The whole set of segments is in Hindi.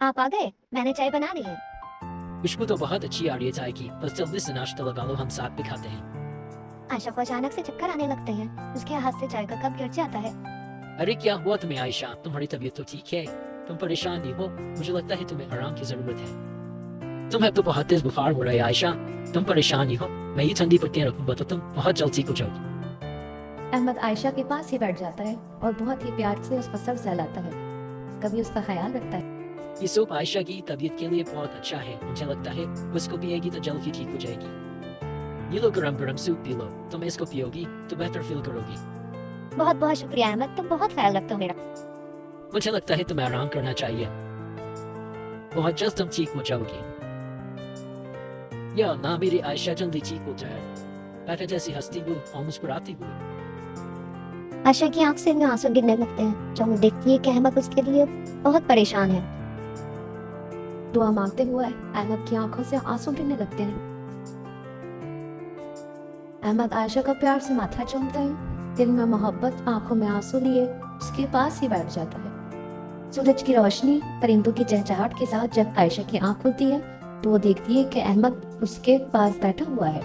आप आ गए, मैंने चाय बना ली है। खुशबू तो बहुत अच्छी आ रही है चाय की, बस जल्दी से नाश्ता लगा लो, हम साथ भी खाते हैं। आयशा को अचानक से चक्कर आने लगते हैं, उसके हाथ से चाय का कप गिर जाता है। अरे क्या हुआ तुम्हें आयशा, तुम्हारी तबीयत तो ठीक है? तुम परेशान नहीं हो? मुझे लगता है तुम्हें आराम की जरूरत है। तुम्हें तो बहुत तेज बुखार हो रहा है आयशा, तुम परेशान नहीं हो? मैं ये ठंडी पट्टियां रखूंगा तो तुम बहुत जल्द ठीक हो जाओगी। अहमद आयशा के पास ही बैठ जाता है और बहुत ही प्यार से उसका सर सहलाता है, कभी उसका ख्याल रखता है। ये सूप आयशा की तबीयत के लिए बहुत अच्छा है, मुझे लगता है उसको पिएगी तो जल्द ही ठीक हो जाएगी। ये लो गरम गरम सूप पी लो, तुम इसको पियोगी तो बेहतर फील करोगी। बहुत बहुत शुक्रिया अहमद, तुम बहुत ख्याल रखते हो मेरा। मुझे लगता है तुम्हें आराम करना चाहिए, बहुत जल्द तुम ठीक हो जाओगी। या ना मेरी आयशा जल्दी ठीक हो जाए, पहले जैसी हंसती हुई और मुस्कुराती हुई। आयशा की आंख से भी आंसू गिरने लगते हैं जब वो देखती है कि अहमद उसके लिए बहुत परेशान है। दुआ मांगते हुए अहमद की आंखों से आंसू गिरने लगते हैं। अहमद आयशा का प्यार से माथा चूमता है, दिल में मोहब्बत आंखों में आंसू लिए उसके पास ही बैठ जाता है। सूरज की रोशनी परिंदों की चहचहाहट के साथ जब आयशा की आंख खुलती है तो वो देखती है कि अहमद उसके पास बैठा हुआ है।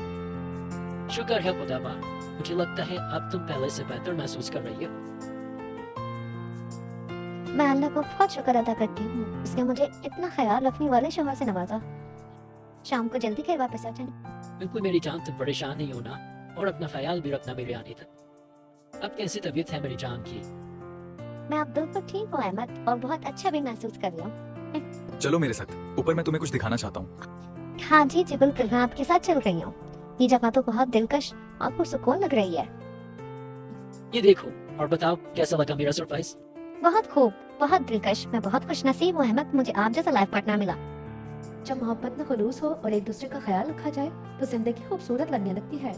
शुक्र है खुदाबा, मुझे लगता है अब तुम पहले से बेहतर महसूस कर रही हो। मैं अल्लाह को बहुत शुक्र अदा करती हूँ, उसने मुझे इतना ख्याल रखने वाले शौहर से नवाजा। शाम को जल्दी घर वापस आ जाना। बिल्कुल मेरी जान, तुम परेशान नहीं होना और अपना ख्याल भी रखना मेरे आने तक। अब कैसी तबीयत है मेरी जान की? मैं अब बिल्कुल ठीक हूँ अहमद, और बहुत अच्छा भी महसूस कर रहा हूँ। चलो मेरे साथ, ऊपर मैं तुम्हें कुछ दिखाना चाहता हूँ। हाँ जी जी बिल्कुल, मैं आपके साथ चल रही हूँ। ये जगह तो बहुत दिलकश और पुरसुकून लग रही है। ये देखो और बताओ कैसा लगा मेरा सरप्राइज? बहुत खूब, बहुत दिलकश। मैं बहुत खुश नसीब हूँ अहमद, मुझे आप जैसा लाइफ पार्टनर मिला। जब मोहब्बत में खुलूस हो और एक दूसरे का ख्याल रखा जाए तो जिंदगी खूबसूरत लगने लगती है।